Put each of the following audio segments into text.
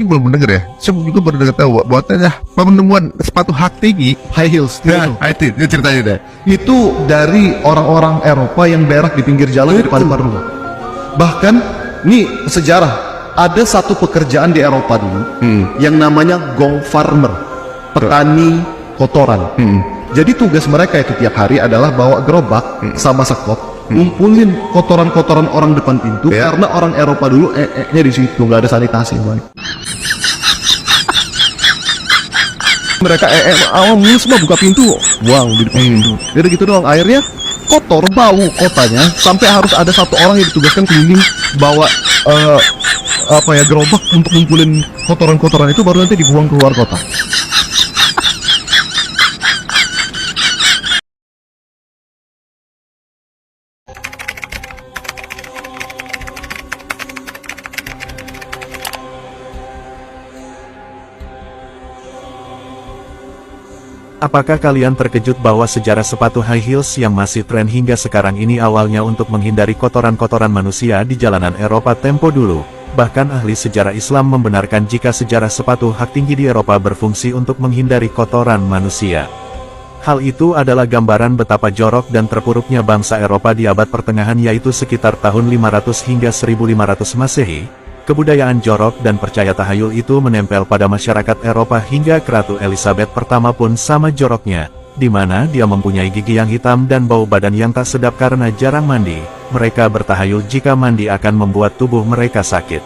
belum mendengar ya. Saya juga baru dengar tahu bahwa penemuan sepatu hak tinggi High heels ya, itu. itu ceritanya deh. Itu dari orang-orang Eropa yang berak di pinggir jalan di depan rumah. Bahkan nih sejarah, ada satu pekerjaan di Eropa dulu yang namanya gong farmer, petani kotoran. Jadi tugas mereka itu tiap hari adalah bawa gerobak sama sekop, ngumpulin kotoran-kotoran orang depan pintu, karena orang Eropa dulu nya di situ nggak ada sanitasi, boy. Mereka awal mulu semua buka pintu, wow di depan pintu. Jadi gitu doang, airnya kotor, bau kotanya, sampai harus ada satu orang yang ditugaskan keliling bawa gerobak untuk ngumpulin kotoran-kotoran itu, baru nanti dibuang keluar kota. Apakah kalian terkejut bahwa sejarah sepatu high heels yang masih tren hingga sekarang ini awalnya untuk menghindari kotoran-kotoran manusia di jalanan Eropa tempo dulu? Bahkan ahli sejarah Islam membenarkan jika sejarah sepatu hak tinggi di Eropa berfungsi untuk menghindari kotoran manusia. Hal itu adalah gambaran betapa jorok dan terpuruknya bangsa Eropa di abad pertengahan, yaitu sekitar tahun 500 hingga 1500 Masehi. Kebudayaan jorok dan percaya tahayul itu menempel pada masyarakat Eropa hingga Ratu Elizabeth pertama pun sama joroknya, di mana dia mempunyai gigi yang hitam dan bau badan yang tak sedap karena jarang mandi. Mereka bertahayul jika mandi akan membuat tubuh mereka sakit.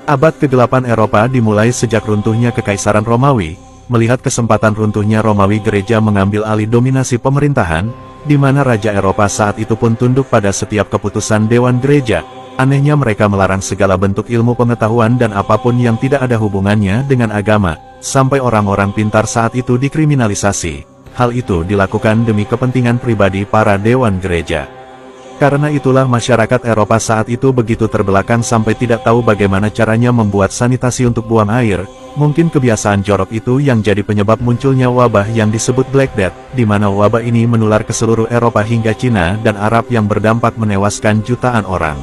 Abad ke-8 Eropa dimulai sejak runtuhnya Kekaisaran Romawi. Melihat kesempatan runtuhnya Romawi, gereja mengambil alih dominasi pemerintahan, di mana raja Eropa saat itu pun tunduk pada setiap keputusan dewan gereja. Anehnya mereka melarang segala bentuk ilmu pengetahuan dan apapun yang tidak ada hubungannya dengan agama, sampai orang-orang pintar saat itu dikriminalisasi. Hal itu dilakukan demi kepentingan pribadi para dewan gereja. Karena itulah masyarakat Eropa saat itu begitu terbelakang sampai tidak tahu bagaimana caranya membuat sanitasi untuk buang air. Mungkin kebiasaan jorok itu yang jadi penyebab munculnya wabah yang disebut Black Death, di mana wabah ini menular ke seluruh Eropa hingga Cina dan Arab yang berdampak menewaskan jutaan orang.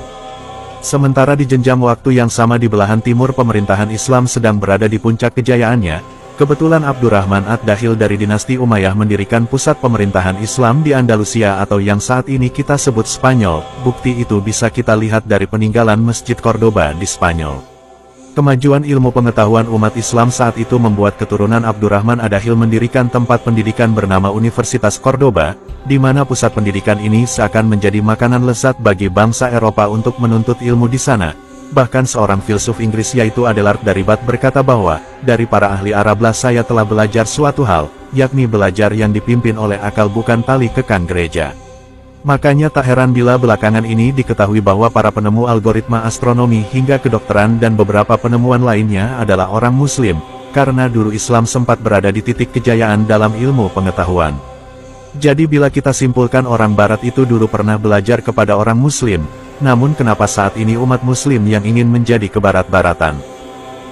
Sementara di jenjang waktu yang sama di belahan timur pemerintahan Islam sedang berada di puncak kejayaannya, kebetulan Abdurrahman Ad-Dakhil dari dinasti Umayyah mendirikan pusat pemerintahan Islam di Andalusia atau yang saat ini kita sebut Spanyol. Bukti itu bisa kita lihat dari peninggalan Masjid Cordoba di Spanyol. Kemajuan ilmu pengetahuan umat Islam saat itu membuat keturunan Abdurrahman Ad-Dakhil mendirikan tempat pendidikan bernama Universitas Cordoba, di mana pusat pendidikan ini seakan menjadi makanan lezat bagi bangsa Eropa untuk menuntut ilmu di sana. Bahkan seorang filsuf Inggris yaitu Adelard Daribat berkata bahwa, dari para ahli Arablah saya telah belajar suatu hal, yakni belajar yang dipimpin oleh akal bukan tali kekang gereja. Makanya tak heran bila belakangan ini diketahui bahwa para penemu algoritma astronomi hingga kedokteran dan beberapa penemuan lainnya adalah orang Muslim, karena dulu Islam sempat berada di titik kejayaan dalam ilmu pengetahuan. Jadi bila kita simpulkan orang Barat itu dulu pernah belajar kepada orang Muslim, namun kenapa saat ini umat Muslim yang ingin menjadi kebarat-baratan?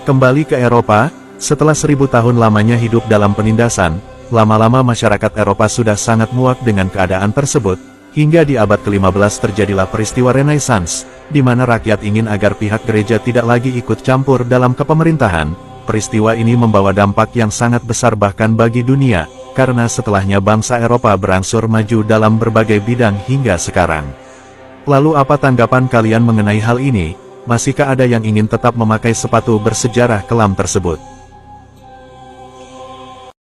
Kembali ke Eropa, setelah 1000 tahun lamanya hidup dalam penindasan, lama-lama masyarakat Eropa sudah sangat muak dengan keadaan tersebut. Hingga di abad ke-15 terjadilah peristiwa Renaissance, di mana rakyat ingin agar pihak gereja tidak lagi ikut campur dalam kepemerintahan. Peristiwa ini membawa dampak yang sangat besar bahkan bagi dunia, karena setelahnya bangsa Eropa berangsur maju dalam berbagai bidang hingga sekarang. Lalu apa tanggapan kalian mengenai hal ini? Masihkah ada yang ingin tetap memakai sepatu bersejarah kelam tersebut?